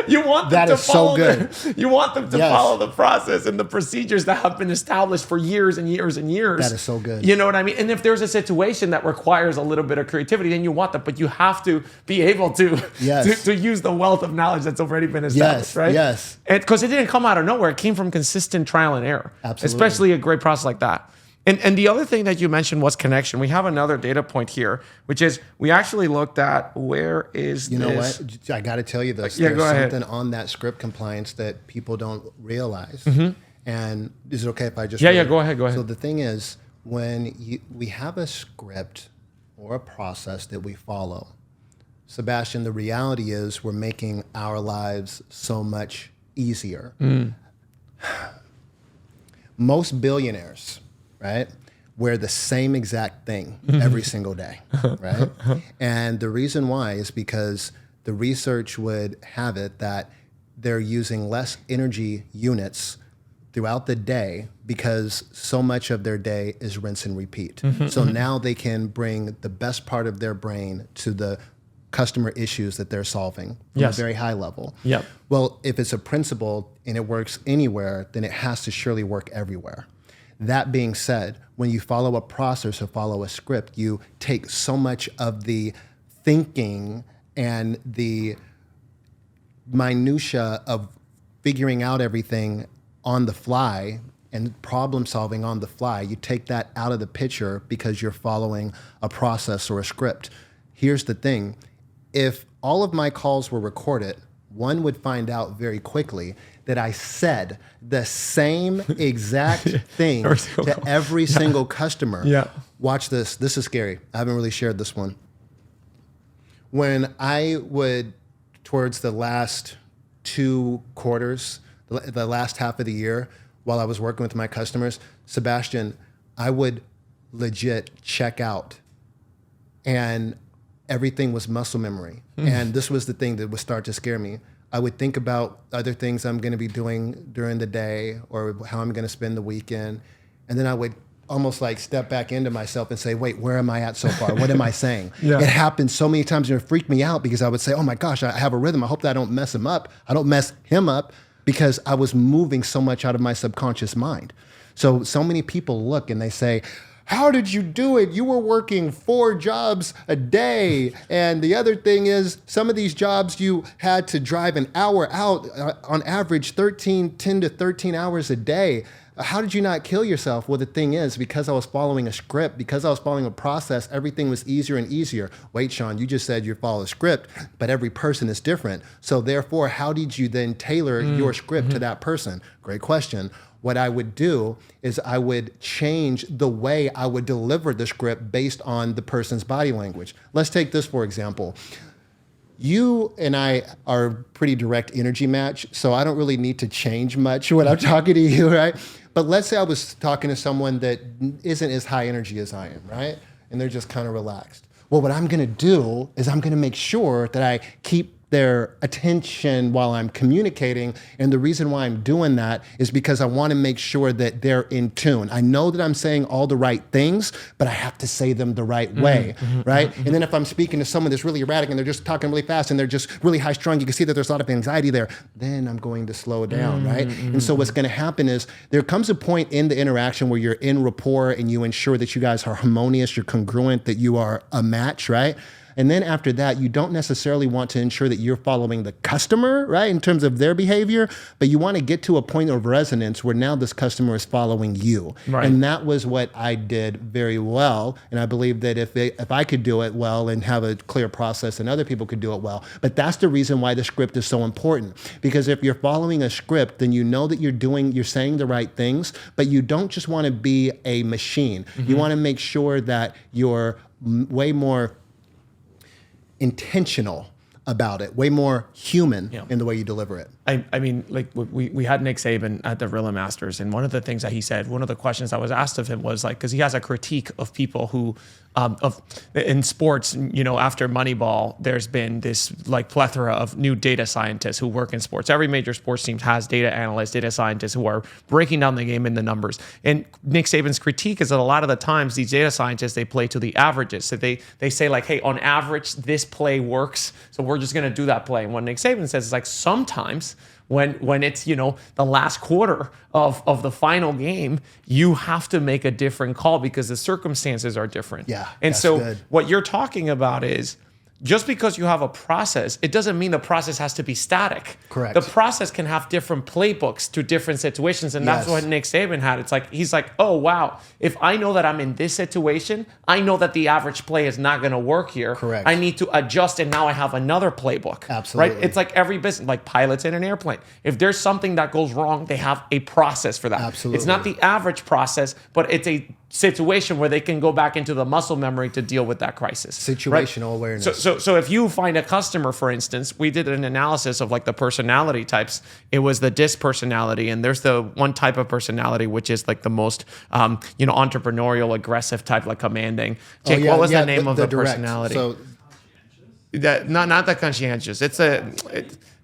You want them That to is so follow good. you want them to Yes. follow the process and the procedures that have been established for years and years and years. That is so good. You know what I mean? And if there's a situation that requires a little bit of creativity, then you want that, but you have to be able to Yes. to use the wealth of knowledge that's already been established, Yes, right? yes. Because it didn't come out of nowhere. It came from consistent trial and error. Absolutely. Especially a great process like that. And the other thing that you mentioned was connection. We have another data point here, which is we actually looked at where is You this? know what? I got to tell you this. Yeah, There's go ahead. something on that script compliance that people don't realize. And is it okay if I just... Yeah, go ahead. So the thing is, when we have a script or a process that we follow, Sebastian, the reality is we're making our lives so much easier. Most billionaires, right, wear the same exact thing every single day, right? And the reason why is because the research would have it that they're using less energy units throughout the day because so much of their day is rinse and repeat. So now they can bring the best part of their brain to the customer issues that they're solving from Yes. a very high level. Yep. Well, if it's a principle and it works anywhere, then it has to surely work everywhere. That being said, when you follow a process or follow a script, you take so much of the thinking and the minutia of figuring out everything on the fly and problem solving on the fly. You take that out of the picture because you're following a process or a script. Here's the thing. If all of my calls were recorded, one would find out very quickly that I said the same exact thing to every single customer. Yeah. Watch this. This is scary. I haven't really shared this one. When I would, towards the last 2 quarters, the last half of the year, while I was working with my customers, Sebastian, I would legit check out. And everything was muscle memory. And this was the thing that would start to scare me. I would think about other things I'm going to be doing during the day or how I'm going to spend the weekend. And then I would almost like step back into myself and say, wait, where am I at so far? What am I saying? It happened so many times and it freaked me out because I would say, oh my gosh, I have a rhythm. I hope that I don't mess him up. I don't mess him up because I was moving so much out of my subconscious mind. So many people look and they say, how did you do it? You were working 4 jobs a day. And the other thing is some of these jobs you had to drive an hour out, on average 10 to 13 hours a day. How did you not kill yourself? Well, the thing is, because I was following a script, because I was following a process, everything was easier and easier. Wait, Sean, you just said you follow a script, but every person is different. So therefore, how did you then tailor your script to that person? Great question. What I would do is I would change the way I would deliver the script based on the person's body language. Let's take this, for example. You and I are a pretty direct energy match, so I don't really need to change much when I'm talking to you, right? But let's say I was talking to someone that isn't as high energy as I am, right? And they're just kind of relaxed. Well, what I'm going to do is I'm going to make sure that I keep their attention while I'm communicating. And the reason why I'm doing that is because I want to make sure that they're in tune. I know that I'm saying all the right things, but I have to say them the right way, right? And then if I'm speaking to someone that's really erratic and they're just talking really fast and they're just really high strung, you can see that there's a lot of anxiety there, then I'm going to slow down, right? And so what's going to happen is there comes a point in the interaction where you're in rapport and you ensure that you guys are harmonious, you're congruent, that you are a match, right? And then after that, you don't necessarily want to ensure that you're following the customer, right, in terms of their behavior, but you want to get to a point of resonance where now this customer is following you. Right. And that was what I did very well. And I believe that if I could do it well and have a clear process and other people could do it well. But that's the reason why the script is so important. Because if you're following a script, then you know that you're saying the right things, but you don't just want to be a machine. You want to make sure that you're way more intentional about it, way more human in the way you deliver it. I mean, like we had Nick Saban at the Rilla Masters, and one of the things that he said, one of the questions that was asked of him was like, because he has a critique of people who, in sports, you know, after Moneyball, there's been this like plethora of new data scientists who work in sports. Every major sports team has data analysts, data scientists who are breaking down the game in the numbers. And Nick Saban's critique is that a lot of the times these data scientists, they play to the averages. So they say like, hey, on average, this play works, so we're just going to do that play. And what Nick Saban says is like, sometimes when it's, you know, the last quarter of the final game, you have to make a different call because the circumstances are different. Yeah. And so what you're talking about is just because you have a process, it doesn't mean the process has to be static. Correct. The process can have different playbooks to different situations. And that's what Nick Saban had. It's like, he's like, oh, wow, if I know that I'm in this situation, I know that the average play is not going to work here. Correct. I need to adjust, and now I have another playbook. Absolutely. Right? It's like every business, like pilots in an airplane. If there's something that goes wrong, they have a process for that. Absolutely. It's not the average process, but it's a situation where they can go back into the muscle memory to deal with that crisis. Situational awareness. So if you find a customer, for instance, we did an analysis of like the personality types. It was the DISC personality, and there's the one type of personality which is like the most, entrepreneurial, aggressive type, like commanding. Jake, what was the name of the direct personality? So that not the conscientious.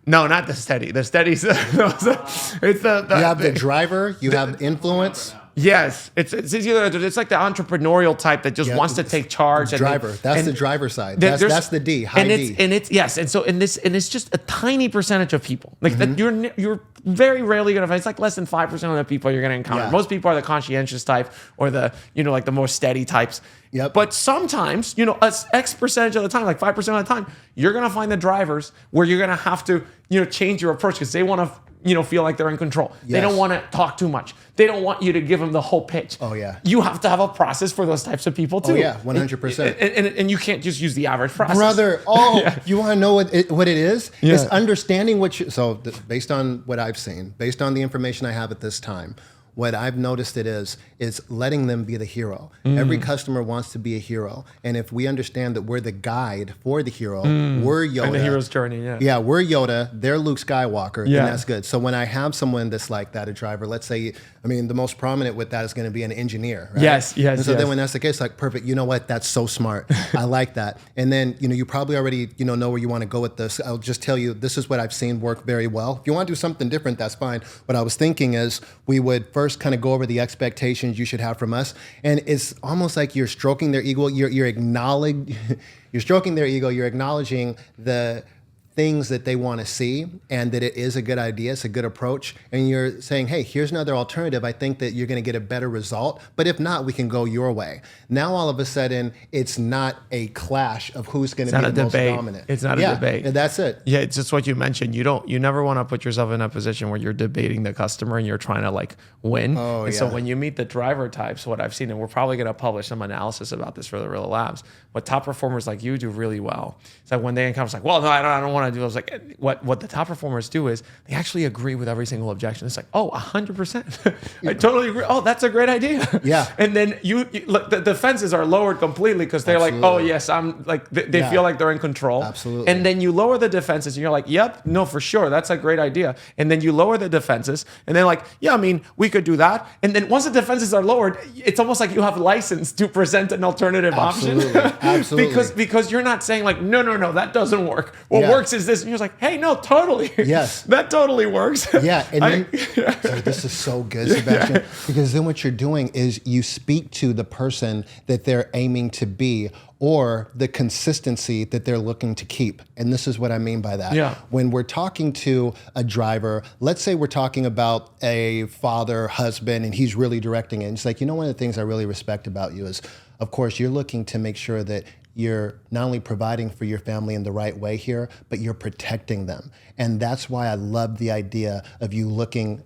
No, not the steady. The steady's it's the you have the driver. You have influence. Yes, it's like the entrepreneurial type that just wants to take charge. Driver. That's the driver side. That's the D. High D. And it's just a tiny percentage of people. Like that you're very rarely gonna find. It's like less than 5% of the people you're gonna encounter. Yeah. Most people are the conscientious type or the like the more steady types. Yep. But sometimes, X percentage of the time, like 5% of the time, you're gonna find the drivers where you're gonna have to change your approach because they want to feel like they're in control. Yes. They don't want to talk too much. They don't want you to give them the whole pitch. Oh, yeah. You have to have a process for those types of people, too. Oh, yeah, 100%. And you can't just use the average process. Brother, you want to know what it is? Yeah. It's understanding based on what I've seen, based on the information I have at this time, what I've noticed it is letting them be the hero. Every customer wants to be a hero. And if we understand that we're the guide for the hero, we're Yoda. And the hero's journey, yeah. Yeah, we're Yoda, they're Luke Skywalker, Yeah. and that's good. So when I have someone that's like that, a driver, let's say, I mean, the most prominent with that is going to be an engineer, right? Yes. And so then when that's the case, like, perfect, you know what, that's so smart. I like that. And then, you probably already, know where you want to go with this. I'll just tell you, this is what I've seen work very well. If you want to do something different, that's fine. What I was thinking is we would first kind of go over the expectations you should have from us. And it's almost like you're stroking their ego. You're stroking their ego. You're acknowledging the things that they want to see and that it is a good idea, it's a good approach, and you're saying, hey, here's another alternative. I think that you're going to get a better result, but if not, we can go your way. Now, all of a sudden, it's not a clash of who's going to be the most dominant. It's not a debate. And that's it. Yeah, it's just what you mentioned. You never want to put yourself in a position where you're debating the customer and you're trying to like win. So when you meet the driver types, what I've seen, and we're probably going to publish some analysis about this for the Rilla Labs, what top performers like you do really well. It's like when they encounter, it's like, well, no, I don't want to do. I was like, what the top performers do is they actually agree with every single objection. It's like, oh, 100%. I totally agree. Oh, that's a great idea. Yeah. And then you look, the defenses are lowered completely because they're like, oh yes, I'm like, they feel like they're in control. Absolutely. And then you lower the defenses and you're like, yep, no, for sure. That's a great idea. And then you lower the defenses and they're like, yeah, I mean, we could do that. And then once the defenses are lowered, it's almost like you have license to present an alternative option. Absolutely. because you're not saying like, no, that doesn't work. What works is this. And you're like, hey, no, totally. Yes. That totally works. Yeah. And then, this is so good, Sebastian, because then what you're doing is you speak to the person that they're aiming to be or the consistency that they're looking to keep. And this is what I mean by that. Yeah. When we're talking to a driver, let's say we're talking about a father, husband, and he's really directing it. And it's like, one of the things I really respect about you is, of course, you're looking to make sure that you're not only providing for your family in the right way here, but you're protecting them. And that's why I love the idea of you looking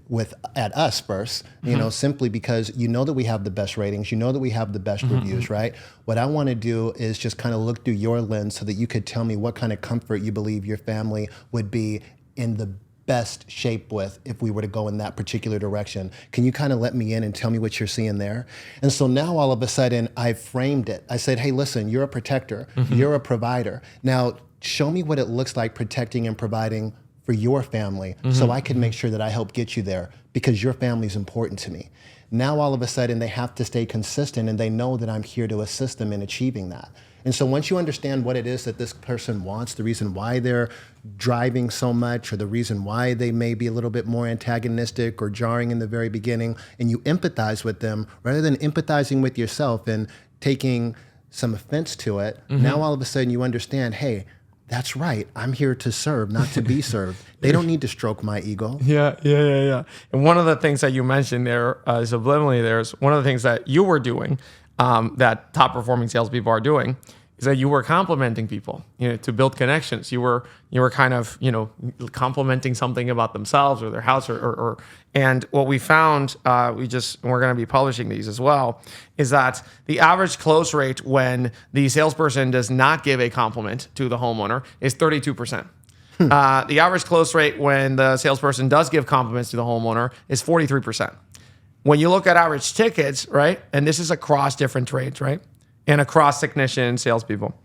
at us first, simply because that we have the best ratings, that we have the best reviews, right? What I want to do is just kind of look through your lens so that you could tell me what kind of comfort you believe your family would be in the best shape with if we were to go in that particular direction. Can you kind of let me in and tell me what you're seeing there? And so now all of a sudden I framed it. I said, hey, listen, you're a protector, you're a provider. Now show me what it looks like protecting and providing for your family so I can make sure that I help get you there because your family is important to me. Now all of a sudden they have to stay consistent and they know that I'm here to assist them in achieving that. And so once you understand what it is that this person wants, the reason why they're driving so much or the reason why they may be a little bit more antagonistic or jarring in the very beginning, and you empathize with them rather than empathizing with yourself and taking some offense to it, now all of a sudden you understand, hey, that's right. I'm here to serve, not to be served. They don't need to stroke my ego. Yeah. And one of the things that you mentioned there, subliminally, there's one of the things that you were doing that top performing salespeople are doing is that you were complimenting people, to build connections. You were kind of, complimenting something about themselves or their house and what we found, we're going to be publishing these as well, is that the average close rate when the salesperson does not give a compliment to the homeowner is 32%. The average close rate when the salesperson does give compliments to the homeowner is 43%. When you look at average tickets, right, and this is across different trades, right, and across technician salespeople,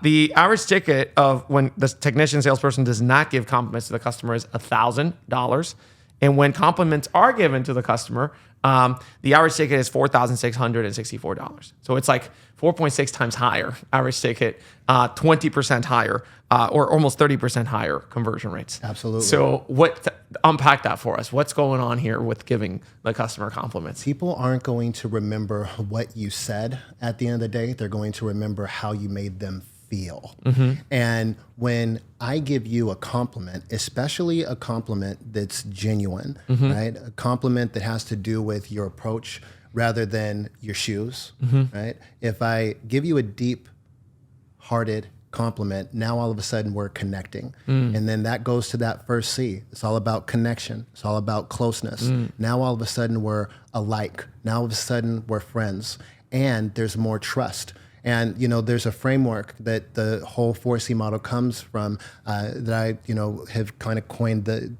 the average ticket of when the technician salesperson does not give compliments to the customer is $1,000. And when compliments are given to the customer, the average ticket is $4,664. So it's like 4.6 times higher average ticket, 20% higher, or almost 30% higher conversion rates. Absolutely. So unpack that for us. What's going on here with giving the customer compliments? People aren't going to remember what you said at the end of the day. They're going to remember how you made them feel. And when I give you a compliment, especially a compliment that's genuine, right? A compliment that has to do with your approach rather than your shoes, right? If I give you a deep-hearted compliment, now all of a sudden we're connecting. And then that goes to that first C. It's all about connection. It's all about closeness. Now all of a sudden we're alike. Now all of a sudden we're friends. And there's more trust. And, there's a framework that the whole 4C model comes from that I, have kind of coined the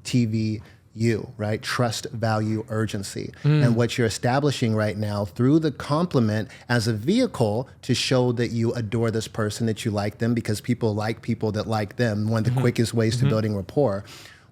you, right? Trust, value, urgency. And what you're establishing right now through the compliment as a vehicle to show that you adore this person, that you like them, because people like people that like them. One of the quickest ways to building rapport.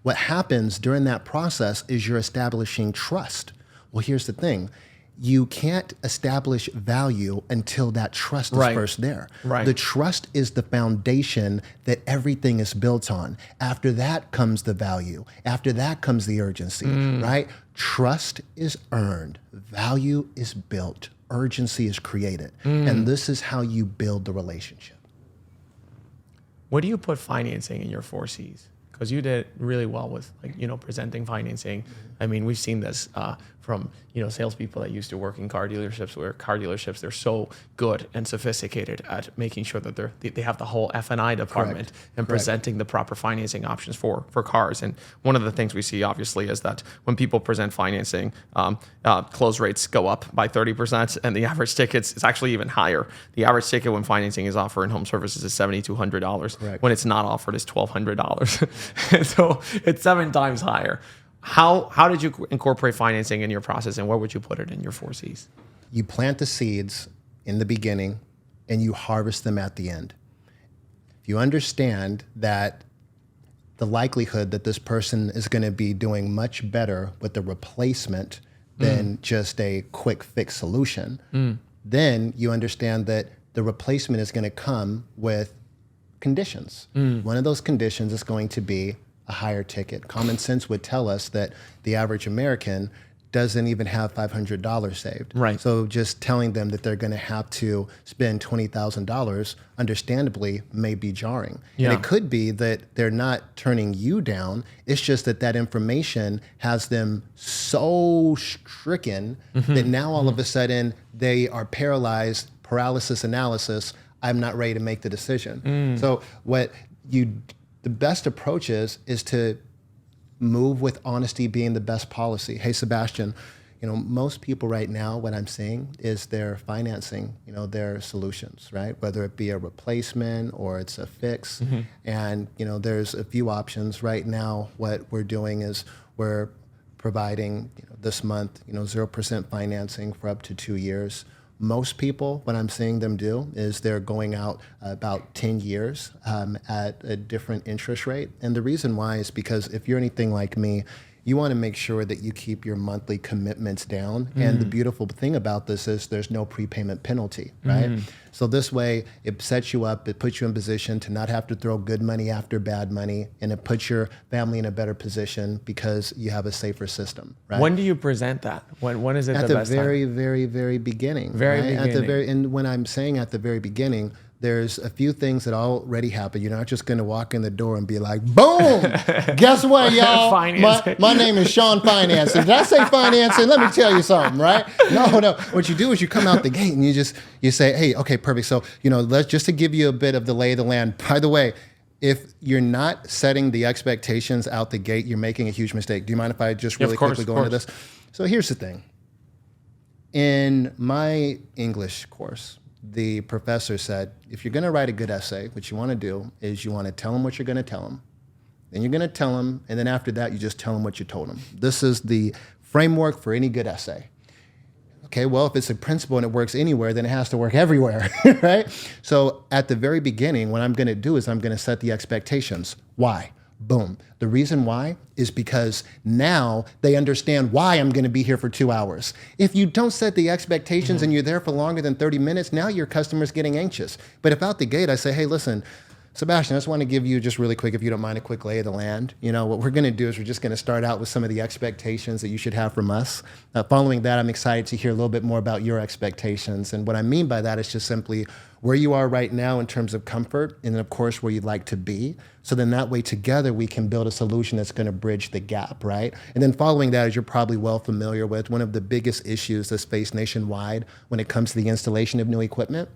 What happens during that process is you're establishing trust. Well, here's the thing. You can't establish value until that trust is first there. The trust is the foundation that everything is built on. After that comes the value. After that comes the urgency, right? Trust is earned. Value is built. Urgency is created. And this is how you build the relationship. Where do you put financing in your 4 C's? Because you did really well with presenting financing. I mean, we've seen this from salespeople that used to work in car dealerships, where car dealerships, they're so good and sophisticated at making sure that they have the whole F&I department and presenting the proper financing options for cars. And one of the things we see obviously is that when people present financing, close rates go up by 30%, and the average tickets is actually even higher. The average ticket when financing is offered in home services is $7,200. When it's not offered, it's $1,200. So it's 7 times higher. How did you incorporate financing in your process, and where would you put it in your 4 C's? You plant the seeds in the beginning and you harvest them at the end. If you understand that the likelihood that this person is going to be doing much better with the replacement than just a quick fix solution, then you understand that the replacement is going to come with conditions. One of those conditions is going to be a higher ticket. Common sense would tell us that the average American doesn't even have $500 saved. So just telling them that they're going to have to spend $20,000, understandably, may be jarring. And it could be that they're not turning you down. It's just that information has them so stricken that now all of a sudden they are paralyzed, paralysis analysis. I'm not ready to make the decision. So the best approach is to move with honesty being the best policy. Hey, Sebastian, most people right now, what I'm seeing is they're financing, their solutions, right? Whether it be a replacement or it's a fix. And, there's a few options right now. What we're doing is we're providing this month, 0% financing for up to 2 years. Most people, what I'm seeing them do is they're going out about 10 years at a different interest rate. And the reason why is because if you're anything like me, you want to make sure that you keep your monthly commitments down. And the beautiful thing about this is there's no prepayment penalty, right? So this way it sets you up, it puts you in position to not have to throw good money after bad money, and it puts your family in a better position because you have a safer system, right? When do you present that? When is it at the the best very, time? very beginning. Very beginning. And when I'm saying at the very beginning, there's a few things that already happen. You're not just going to walk in the door and be like, boom, guess what, y'all? My name is Sean Financing. Did I say financing? Let me tell you something, right? No. What you do is you come out the gate and you say, hey, okay, perfect. So, let's just to give you a bit of the lay of the land. By the way, if you're not setting the expectations out the gate, you're making a huge mistake. Do you mind if I just really quickly go into this? So here's the thing. In my English course, the professor said, if you're going to write a good essay, what you want to do is you want to tell them what you're going to tell them. Then you're going to tell them, and then after that, you just tell them what you told them. This is the framework for any good essay. Okay, well, if it's a principle and it works anywhere, then it has to work everywhere, right? So at the very beginning, what I'm going to do is I'm going to set the expectations. Why? Boom. The reason why is because now they understand why I'm going to be here for 2 hours. If you don't set the expectations and you're there for longer than 30 minutes, now your customer's getting anxious. But if out the gate I say, hey, listen, Sebastian, I just want to give you just really quick, if you don't mind, a quick lay of the land. What we're going to do is we're just going to start out with some of the expectations that you should have from us. Following that, I'm excited to hear a little bit more about your expectations. And what I mean by that is just simply where you are right now in terms of comfort, and then of course where you'd like to be. So then that way together we can build a solution that's going to bridge the gap, right? And then following that, as you're probably well familiar with, one of the biggest issues that's faced nationwide when it comes to the installation of new equipment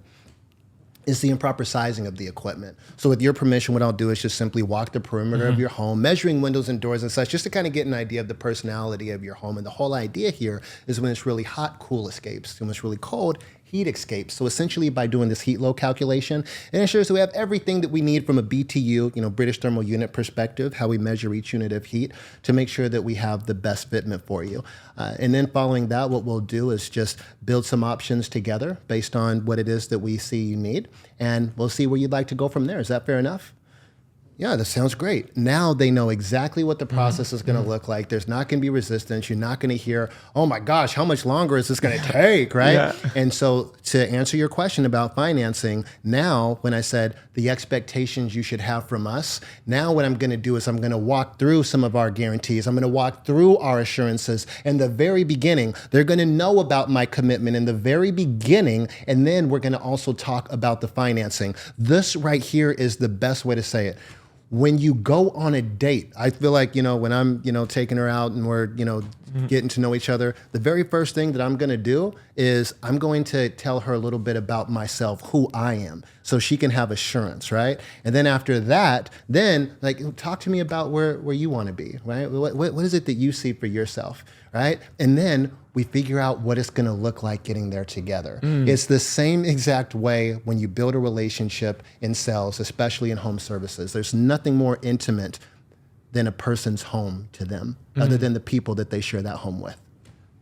is the improper sizing of the equipment. So with your permission, what I'll do is just simply walk the perimeter of your home, measuring windows and doors and such, just to kind of get an idea of the personality of your home. And the whole idea here is when it's really hot, cool escapes. And when it's really cold, heat escapes. So essentially by doing this heat load calculation, it ensures that we have everything that we need from a BTU, British thermal unit perspective, how we measure each unit of heat to make sure that we have the best fitment for you. And then following that, what we'll do is just build some options together based on what it is that we see you need. And we'll see where you'd like to go from there. Is that fair enough? Yeah, that sounds great. Now they know exactly what the process is going to look like. There's not going to be resistance. You're not going to hear, oh my gosh, how much longer is this going to take, right? Yeah. And so to answer your question about financing, now when I said the expectations you should have from us, now what I'm going to do is I'm going to walk through some of our guarantees. I'm going to walk through our assurances. In the very beginning, they're going to know about my commitment in the very beginning, and then we're going to also talk about the financing. This right here is the best way to say it. When you go on a date, I feel like, when I'm, taking her out and we're, getting to know each other, the very first thing that I'm going to do is I'm going to tell her a little bit about myself, who I am, so she can have assurance, right? And then after that, then talk to me about where you want to be, right? What is it that you see for yourself, right? And then we figure out what it's going to look like getting there together. It's the same exact way when you build a relationship in sales, especially in home services. There's nothing more intimate than a person's home to them, other than the people that they share that home with.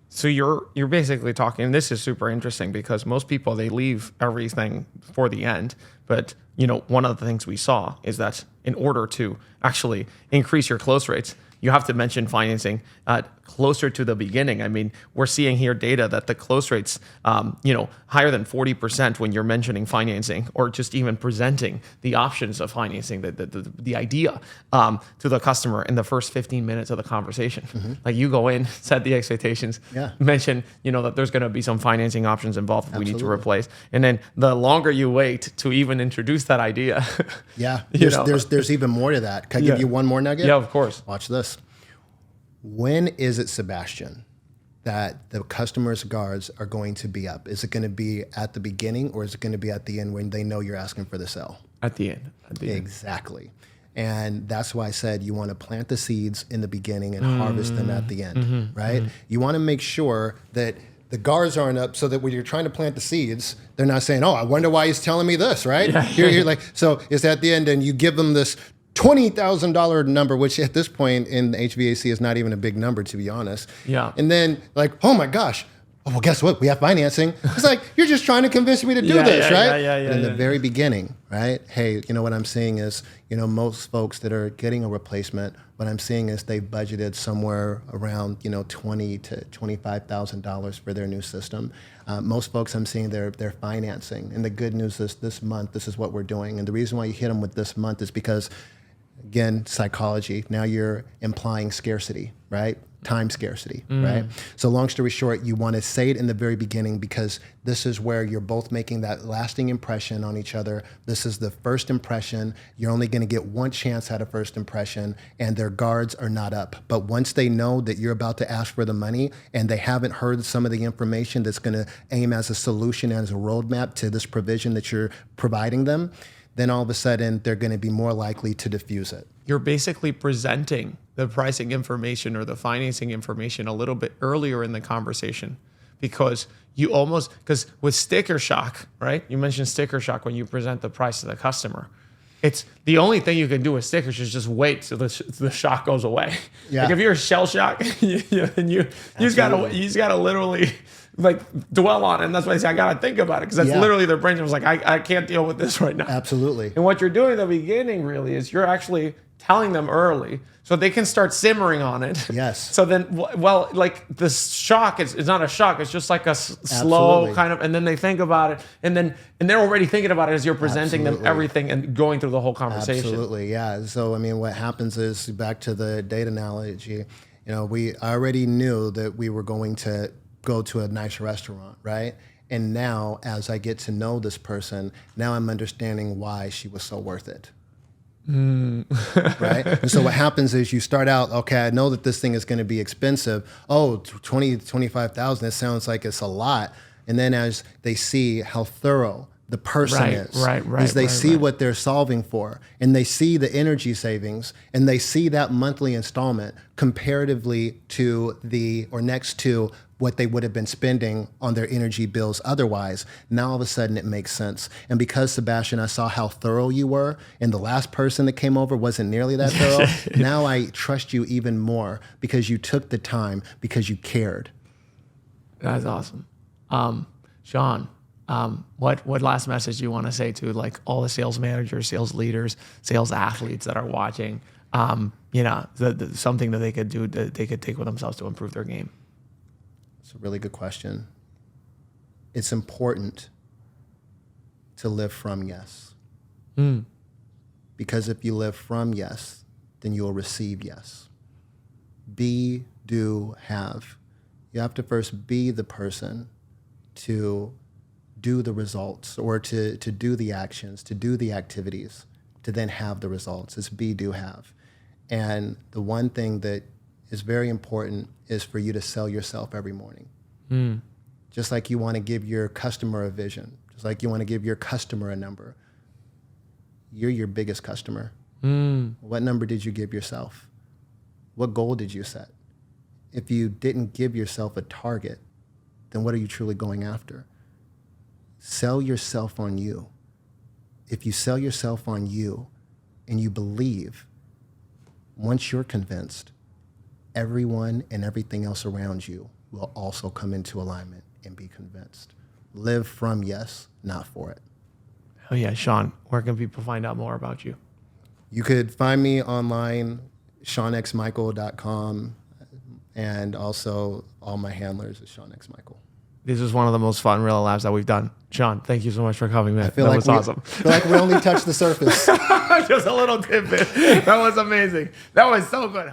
So you're basically talking, and this is super interesting because most people, they leave everything for the end. But, one of the things we saw is that in order to actually increase your close rates, you have to mention financing closer to the beginning. I mean, we're seeing here data that the close rates, higher than 40% when you're mentioning financing or just even presenting the options of financing, the idea to the customer in the first 15 minutes of the conversation. Like you go in, set the expectations, mention, that there's going to be some financing options involved we need to replace. And then the longer you wait to even introduce that idea. There's even more to that. Can I give you one more nugget? Yeah, of course. Watch this. When is it, Sebastian, that the customer's guards are going to be up? Is it going to be at the beginning, or is it going to be at the end when they know you're asking for the sale? At the end. Exactly. And that's why I said you want to plant the seeds in the beginning and harvest them at the end, right? You want to make sure that the guards aren't up so that when you're trying to plant the seeds, they're not saying, oh, I wonder why he's telling me this, right? So it's at the end and you give them this $20,000 number, which at this point in the HVAC is not even a big number, to be honest. Yeah. And then oh my gosh, well, guess what? We have financing. It's like, you're just trying to convince me to do this, right? But in the very beginning, right? Hey, what I'm seeing is, most folks that are getting a replacement, what I'm seeing is they've budgeted somewhere around, $20,000 to $25,000 for their new system. Most folks I'm seeing they're financing. And the good news is this month, this is what we're doing. And the reason why you hit them with this month is because, again, psychology, now you're implying scarcity, right? Time scarcity, right? So long story short, you want to say it in the very beginning because this is where you're both making that lasting impression on each other. This is the first impression. You're only going to get one chance at a first impression, and their guards are not up. But once they know that you're about to ask for the money and they haven't heard some of the information that's going to aim as a solution, as a roadmap to this provision that you're providing them, then all of a sudden they're going to be more likely to diffuse it. You're basically presenting the pricing information or the financing information a little bit earlier in the conversation because with sticker shock, right? You mentioned sticker shock when you present the price to the customer. It's the only thing you can do with stickers is just wait till the shock goes away. Yeah. Like if you're shell shock, you just gotta literally dwell on it. And that's why I say I gotta think about it because that's literally their brain was like, I can't deal with this right now. Absolutely. And what you're doing in the beginning really is you're actually telling them early so they can start simmering on it. Yes. So then, the shock is not a shock. It's just like a slow Absolutely. kind of, and then they think about it, and they're already thinking about it as you're presenting them everything and going through the whole conversation. Absolutely, yeah. So what happens is, back to the date analogy, we already knew that we were going to go to a nice restaurant, right? And now, as I get to know this person, now I'm understanding why she was so worth it. Right? And so what happens is you start out, okay, I know that this thing is going to be expensive. Oh, 20, 25,000, it sounds like it's a lot. And then as they see how thorough the person is they see what they're solving for, and they see the energy savings, and they see that monthly installment comparatively to next to what they would have been spending on their energy bills otherwise. Now all of a sudden it makes sense. And because, Sebastian, I saw how thorough you were, and the last person that came over wasn't nearly that thorough, now I trust you even more because you took the time, because you cared. That's awesome. Sean, what last message do you want to say to like all the sales managers, sales leaders, sales athletes that are watching? Something that they could do, that they could take with themselves to improve their game. It's a really good question. It's important to live from yes. Because if you live from yes, then you'll receive yes. Be, do, have. You have to first be the person to do the results, or to do the actions, to do the activities, to then have the results. It's be, do, have. And the one thing that is very important is for you to sell yourself every morning. Just like you want to give your customer a vision, just like you want to give your customer a number. You're your biggest customer. What number did you give yourself? What goal did you set? If you didn't give yourself a target, then what are you truly going after? Sell yourself on you. If you sell yourself on you and you believe, once you're convinced, everyone and everything else around you will also come into alignment and be convinced. Live from yes, not for it. Oh yeah, Sean, where can people find out more about you? You could find me online, seanxmichael.com, and also all my handlers is seanxmichael. This is one of the most fun Rilla Labs that we've done. Sean, thank you so much for coming, man. That was awesome. I feel like we only touched the surface. Just a little tidbit. That was amazing. That was so good.